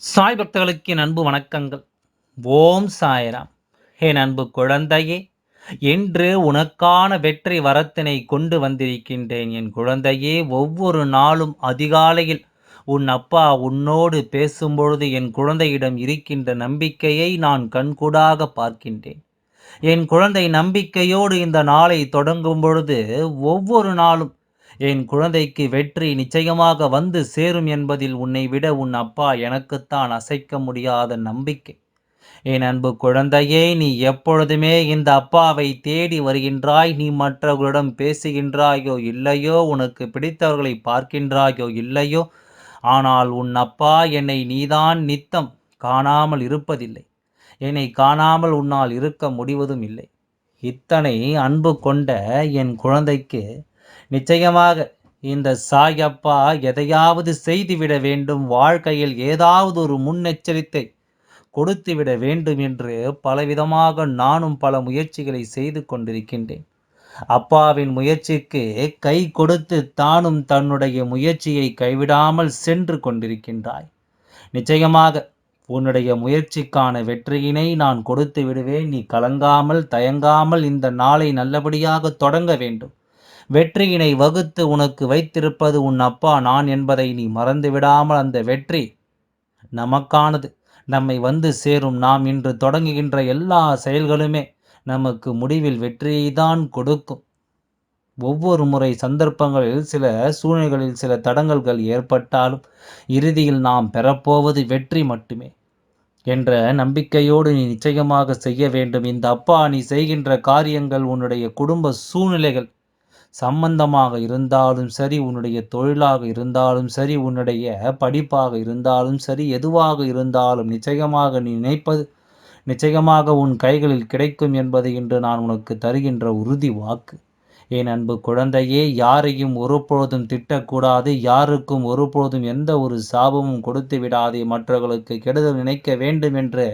சாய் பக்தர்களுக்கு என் அன்பு வணக்கங்கள். ஓம் சாய்ராம். என் அன்பு குழந்தையே, இன்று உனக்கான வெற்றி வரத்தினை கொண்டு வந்திருக்கின்றேன். என் குழந்தையே, ஒவ்வொரு நாளும் அதிகாலையில் உன் அப்பா உன்னோடு பேசும்பொழுது என் குழந்தையிடம் இருக்கின்ற நம்பிக்கையை நான் கண்கூடாக பார்க்கின்றேன். என் குழந்தை நம்பிக்கையோடு இந்த நாளை தொடங்கும் பொழுது ஒவ்வொரு நாளும் என் குழந்தைக்கு வெற்றி நிச்சயமாக வந்து சேரும் என்பதில் உன்னை விட உன் அப்பா எனக்குத்தான் அசைக்க முடியாத நம்பிக்கை. என் அன்பு குழந்தையே, நீ எப்பொழுதுமே இந்த அப்பாவை தேடி வருகின்றாய். நீ மற்றவர்களிடம் பேசுகின்றாயோ இல்லையோ, உனக்கு பிடித்தவர்களை பார்க்கின்றாயோ இல்லையோ, ஆனால் உன் அப்பா என்னை நீதான் நித்தம் காணாமல் இருப்பதில்லை. என்னை காணாமல் உன்னால் இருக்க முடிவதும் இல்லை. இத்தனை அன்பு கொண்ட என் குழந்தைக்கு நிச்சயமாக இந்த சாயப்பா எதையாவது செய்துவிட வேண்டும், வாழ்க்கையில் ஏதாவது ஒரு முன்னெச்சரித்தை கொடுத்துவிட வேண்டும் என்று பலவிதமாக நானும் பல முயற்சிகளை செய்து கொண்டிருக்கின்றேன். அப்பாவின் முயற்சிக்கு கை கொடுத்து தானும் தன்னுடைய முயற்சியை கைவிடாமல் சென்று கொண்டிருக்கின்றாய். நிச்சயமாக உன்னுடைய முயற்சிக்கான வெற்றியினை நான் கொடுத்து விடுவேன். நீ கலங்காமல் தயங்காமல் இந்த நாளை நல்லபடியாக தொடங்க வேண்டும். வெற்றியினை வகுத்து உனக்கு வைத்திருப்பது உன் அப்பா நான் என்பதை நீ மறந்துவிடாமல், அந்த வெற்றி நமக்கானது, நம்மை வந்து சேரும். நாம் இன்று தொடங்குகின்ற எல்லா செயல்களுமே நமக்கு முடிவில் வெற்றியை தான் கொடுக்கும். ஒவ்வொரு முறை சந்தர்ப்பங்களில் சில சூழ்நிலைகளில் சில தடங்கல்கள் ஏற்பட்டாலும் இறுதியில் நாம் பெறப்போவது வெற்றி மட்டுமே என்ற நம்பிக்கையோடு நீ நிச்சயமாக செய்ய வேண்டும். இந்த அப்பா நீ செய்கின்ற காரியங்கள் உன்னுடைய குடும்ப சூழ்நிலைகள் சம்பந்தமாக இருந்தாலும் சரி, உன்னுடைய தொழிலாக இருந்தாலும் சரி, உன்னுடைய படிப்பாக இருந்தாலும் சரி, எதுவாக இருந்தாலும் நிச்சயமாக நீ நினைப்பது நிச்சயமாக உன் கைகளில் கிடைக்கும் என்பது இன்று நான் உனக்கு தருகின்ற உறுதி வாக்கு. என் அன்பு குழந்தையே, யாரையும் ஒருபொழுதும் திட்டக்கூடாது, யாருக்கும் ஒருபொழுதும் எந்த ஒரு சாபமும் கொடுத்து விடாதே. மற்றவர்களுக்கு கெடுதல் நினைக்க வேண்டும் என்று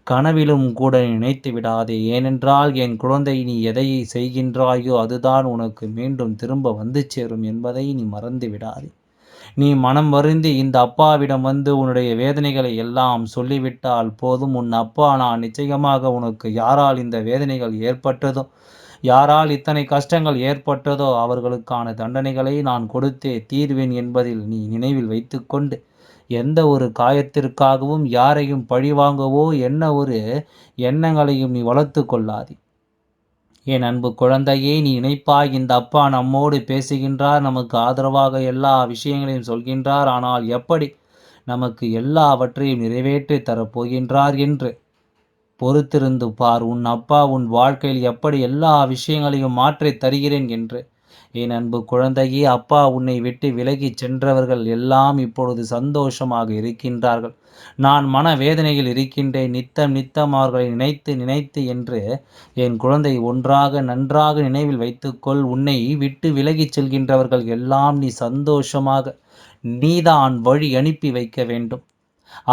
கனவிலும் கூட நினைத்து விடாதே. ஏனென்றால் என் குழந்தை, நீ எதை செய்கின்றாயோ அதுதான் உனக்கு மீண்டும் திரும்ப வந்து சேரும் என்பதை நீ மறந்து விடாதே. நீ மனம் வருந்தி இந்த அப்பாவிடம் வந்து உன்னுடைய வேதனைகளை எல்லாம் சொல்லிவிட்டால் போதும். உன் அப்பா நான் நிச்சயமாக உனக்கு யாரால் இந்த வேதனைகள் ஏற்பட்டதோ, யாரால் இத்தனை கஷ்டங்கள் ஏற்பட்டதோ அவர்களுக்கான தண்டனைகளை நான் கொடுத்தே தீர்வேன் என்பதில் நீ நினைவில் வைத்துக்கொண்டு, எந்த ஒரு காயத்திற்காகவும் யாரையும் பழிவாங்கவோ என்ன ஒரு எண்ணங்களையும் நீ வளர்த்து கொள்ளாதே. என் அன்பு குழந்தையே, நீ நினைப்பாய் இந்த அப்பா நம்மோடு பேசுகின்றார், நமக்கு ஆதரவாக எல்லா விஷயங்களையும் சொல்கின்றார், ஆனால் எப்படி நமக்கு எல்லாவற்றையும் நிறைவேற்றி தரப்போகின்றார் என்று பொறுத்திருந்து பார். உன் அப்பா உன் வாழ்க்கையில் எப்படி எல்லா விஷயங்களையும் மாற்றி தருகிறேன் என்று. என் அன்பு குழந்தையே, அப்பா உன்னை விட்டு விலகி சென்றவர்கள் எல்லாம் இப்பொழுது சந்தோஷமாக இருக்கின்றார்கள். நான் மனவேதனையில் இருக்கின்றேன். நித்தம் அவர்களை நினைத்து நினைத்து என்று என் குழந்தை ஒன்றாக நன்றாக நினைவில் வைத்துக்கொள். உன்னை விட்டு விலகிச் செல்கின்றவர்கள் எல்லாம் நீ சந்தோஷமாக நீதான் வழி அனுப்பி வைக்க வேண்டும்.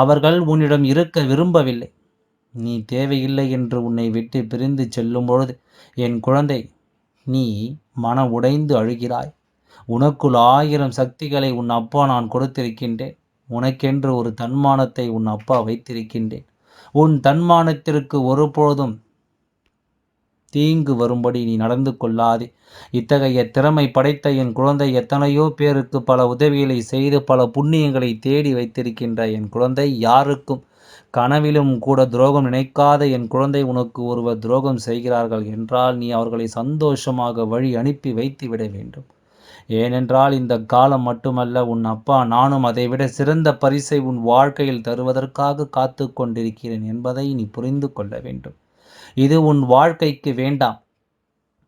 அவர்கள் உன்னிடம் இருக்க விரும்பவில்லை. நீ தேவையில்லை என்று உன்னை விட்டு பிரிந்து செல்லும் பொழுது என் குழந்தை, நீ மன உடைந்து அழுகிறாய். உனக்குள் 1000 சக்திகளை உன் அப்பா நான் கொடுத்திருக்கின்றேன். உனக்கென்று ஒரு தன்மானத்தை உன் அப்பா வைத்திருக்கின்றேன். உன் தன்மானத்திற்கு ஒருபொழுதும் தீங்கு வரும்படி நீ நடந்து கொள்ளாதே. இத்தகைய திறமை படைத்த என் குழந்தை, எத்தனையோ பேருக்கு பல உதவிகளை செய்து பல புண்ணியங்களை தேடி வைத்திருக்கின்ற என் குழந்தை, யாருக்கும் கனவிலும் கூட துரோகம் நினைக்காத என் குழந்தை, உனக்கு ஒருவர் துரோகம் செய்கிறார்கள் என்றால் நீ அவர்களை சந்தோஷமாக வழி அனுப்பி வைத்து விட வேண்டும். ஏனென்றால் இந்த காலம் மட்டுமல்ல, உன் அப்பா நானும் அதைவிட சிறந்த பரிசை உன் வாழ்க்கையில் தருவதற்காக காத்து கொண்டிருக்கிறேன் என்பதை நீ புரிந்து கொள்ள வேண்டும். இது உன் வாழ்க்கைக்கு வேண்டாம்.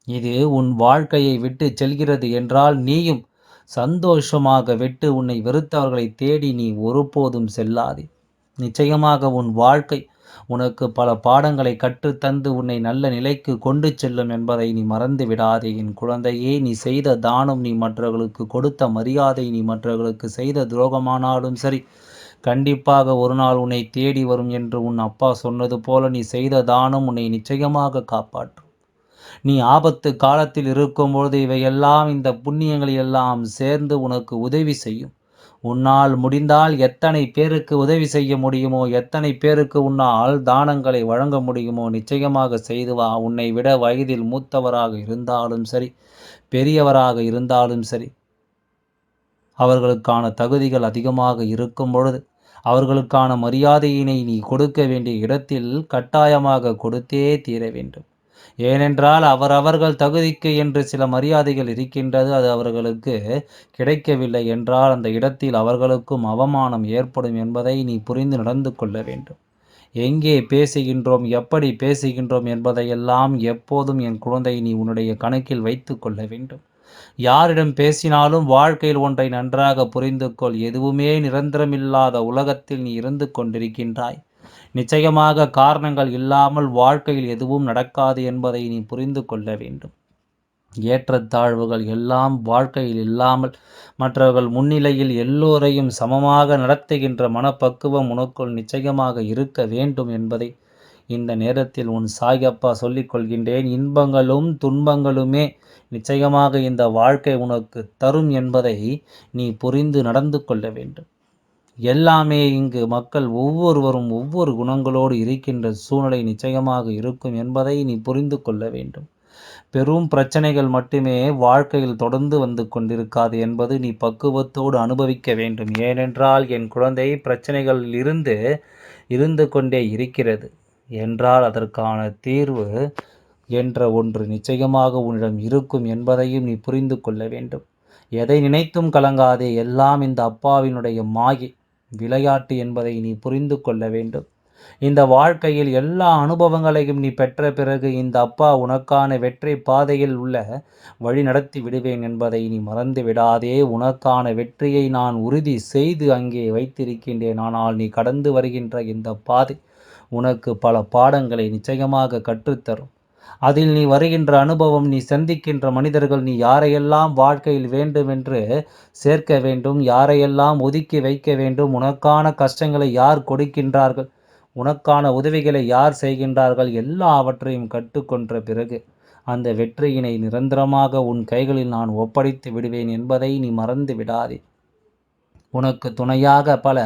இது உன் வாழ்க்கையை விட்டு செல்கிறது என்றால் நீயும் சந்தோஷமாக விட்டு உன்னை வெறுத்தவர்களை தேடி நீ ஒருபோதும் செல்லாதே. நிச்சயமாக உன் வாழ்க்கை உனக்கு பல பாடங்களை கற்றுத்தந்து உன்னை நல்ல நிலைக்கு கொண்டு செல்லும் என்பதை நீ மறந்து விடாதே. என் குழந்தையே, நீ செய்த தானம், நீ மற்றவர்களுக்கு கொடுத்த மரியாதை, நீ மற்றவர்களுக்கு செய்த துரோகமானாலும் சரி, கண்டிப்பாக ஒரு நாள் உன்னை தேடி வரும் என்று உன் அப்பா சொன்னது போல நீ செய்த தானம் உன்னை நிச்சயமாக காப்பாற்றும். நீ ஆபத்து காலத்தில் இருக்கும்பொழுது இவையெல்லாம், இந்த புண்ணியங்கள் எல்லாம் சேர்ந்து உனக்கு உதவி செய்யும். உன்னால் முடிந்தால் எத்தனை பேருக்கு உதவி செய்ய முடியுமோ, எத்தனை பேருக்கு உன்னால் தானங்களை வழங்க முடியுமோ நிச்சயமாக செய்து வா. உன்னை விட வயதில் மூத்தவராக இருந்தாலும் சரி, பெரியவராக இருந்தாலும் சரி, அவர்களுக்கான தகுதிகள் அதிகமாக இருக்கும் பொழுது, அவர்களுக்கான மரியாதையினை நீ கொடுக்க வேண்டிய இடத்தில் கட்டாயமாக கொடுத்தே தீர வேண்டும். ஏனென்றால் அவரவர்கள் தகுதிக்கு என்று சில மரியாதைகள் இருக்கின்றது. அது அவர்களுக்கு கிடைக்கவில்லை என்றால் அந்த இடத்தில் அவர்களுக்கும் அவமானம் ஏற்படும் என்பதை நீ புரிந்து நடந்து கொள்ள வேண்டும். எங்கே பேசுகின்றோம், எப்படி பேசுகின்றோம் என்பதையெல்லாம் எப்போதும் என் குழந்தை நீ உன்னுடைய கணக்கில் வைத்து கொள்ள வேண்டும். யாரிடம் பேசினாலும் வாழ்க்கையில் ஒன்றை நன்றாக புரிந்து கொள். எதுவுமே நிரந்தரமில்லாத உலகத்தில் நீ இருந்து கொண்டிருக்கின்றாய். நிச்சயமாக காரணங்கள் இல்லாமல் வாழ்க்கையில் எதுவும் நடக்காது என்பதை நீ புரிந்து கொள்ள வேண்டும். ஏற்றத்தாழ்வுகள் எல்லாம் வாழ்க்கையில் இல்லாமல் மற்றவர்கள் முன்னிலையில் எல்லோரையும் சமமாக நடத்துகின்ற மனப்பக்குவம் உனக்குள் நிச்சயமாக இருக்க வேண்டும் என்பதை இந்த நேரத்தில் உன் சாயப்பா சொல்லிக் கொள்கின்றேன். இன்பங்களும் துன்பங்களுமே நிச்சயமாக இந்த வாழ்க்கை உனக்கு தரும் என்பதை நீ புரிந்து நடந்து கொள்ள வேண்டும். எல்லாமே இங்கு மக்கள் ஒவ்வொருவரும் ஒவ்வொரு குணங்களோடு இருக்கின்ற சூழ்நிலை நிச்சயமாக இருக்கும் என்பதை நீ புரிந்து கொள்ள வேண்டும். பெரும் பிரச்சனைகள் மட்டுமே வாழ்க்கையில் தொடர்ந்து வந்து கொண்டிருக்காது என்பது நீ பக்குவத்தோடு அனுபவிக்க வேண்டும். ஏனென்றால் என் குழந்தை பிரச்சனைகள் இருந்து கொண்டே இருக்கிறது என்றால் அதற்கான தீர்வு என்ற ஒன்று நிச்சயமாக உன்னிடம் இருக்கும் என்பதையும் நீ புரிந்து கொள்ள வேண்டும். எதை நினைத்தும் கலங்காதே. எல்லாம் இந்த அப்பாவினுடைய மாயை விளையாட்டு என்பதை நீ புரிந்து கொள்ள வேண்டும். இந்த வாழ்க்கையில் எல்லா அனுபவங்களையும் நீ பெற்ற பிறகு இந்த அப்பா உனக்கான வெற்றி பாதையில் உள்ள வழி நடத்தி விடுவேன் என்பதை நீ மறந்து விடாதே. உனக்கான வெற்றியை நான் உறுதி செய்து அங்கே வைத்திருக்கின்றேன். ஆனால் நீ கடந்து வருகின்ற இந்த பாதை உனக்கு பல பாடங்களை நிச்சயமாக கற்றுத்தரும். அதில் நீ வருகின்ற அனுபவம், நீ சந்திக்கின்ற மனிதர்கள், நீ யாரையெல்லாம் வாழ்க்கையில் வேண்டுமென்று சேர்க்க வேண்டும், யாரையெல்லாம் ஒதுக்கி வைக்க வேண்டும், உனக்கான கஷ்டங்களை யார் கொடுக்கின்றார்கள், உனக்கான உதவிகளை யார் செய்கின்றார்கள், எல்லாவற்றையும் கற்றுக்கொண்ட பிறகு அந்த வெற்றியினை நிரந்தரமாக உன் கைகளில் நான் ஒப்படைத்து விடுவேன் என்பதை நீ மறந்து விடாதே. உனக்கு துணையாக பல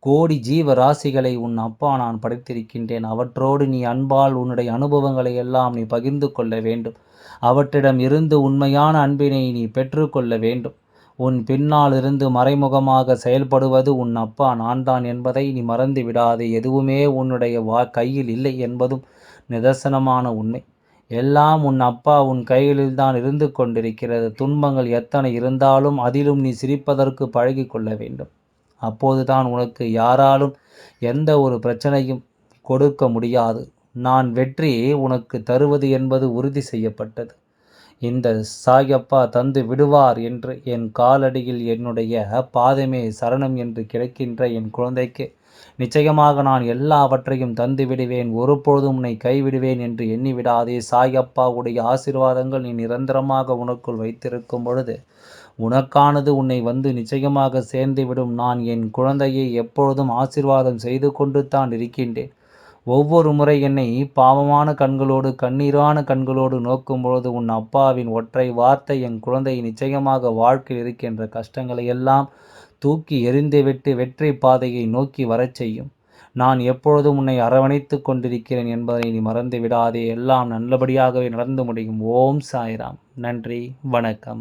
கோடி ஜீவராசிகளை உன் அப்பா நான் படைத்திருக்கின்றேன். அவற்றோடு நீ அன்பால் உன்னுடைய அனுபவங்களை எல்லாம் நீ பகிர்ந்து கொள்ள வேண்டும். அவற்றிடம் இருந்து உண்மையான அன்பினை நீ பெற்றுக்கொள்ள வேண்டும். உன் பின்னால் இருந்து மறைமுகமாக செயல்படுவது உன் அப்பா நான் தான் என்பதை நீ மறந்து விடாதே. எதுவுமே உன்னுடைய கையில் இல்லை என்பதும் நிதர்சனமான உண்மை. எல்லாம் உன் அப்பா உன் கைகளில்தான் இருந்து கொண்டிருக்கிறது. துன்பங்கள் எத்தனை இருந்தாலும் அதிலும் நீ சிரிப்பதற்கு பழகி கொள்ள வேண்டும். அப்போதுதான் உனக்கு யாராலும் எந்த ஒரு பிரச்சனையும் கொடுக்க முடியாது. நான் வெற்றி உனக்கு தருவது என்பது உறுதி செய்யப்பட்டது. இந்த சாயப்பா தந்து விடுவார் என்று என் காலடியில் என்னுடைய பாதமே சரணம் என்று கிடைக்கின்ற என் குழந்தைக்கு நிச்சயமாக நான் எல்லாவற்றையும் தந்து விடுவேன். ஒருபொழுதும் உன்னை கைவிடுவேன் என்று எண்ணி விடாதே. சாயப்பாவுடைய ஆசீர்வாதங்கள் நீ நிரந்தரமாக உனக்குள் வைத்திருக்கும் பொழுது உனக்கானது உன்னை வந்து நிச்சயமாக சேர்ந்துவிடும். நான் என் குழந்தையை எப்பொழுதும் ஆசீர்வாதம் செய்து கொண்டு தான் இருக்கின்றேன். ஒவ்வொரு முறை என்னை பாவமான கண்களோடு கண்ணீரான கண்களோடு நோக்கும் பொழுது உன் அப்பாவின் ஒற்றை வார்த்தை என் குழந்தை நிச்சயமாக வாழ்க்கையில் இருக்கின்ற கஷ்டங்களை எல்லாம் தூக்கி எறிந்துவிட்டு வெற்றி பாதையை நோக்கி வரச் செய்யும். நான் எப்பொழுதும் உன்னை அரவணைத்து கொண்டிருக்கிறேன் என்பதை நீ மறந்து விடாதே. எல்லாம் நல்லபடியாகவே நடந்து முடியும். ஓம் சாய்ராம். நன்றி, வணக்கம்.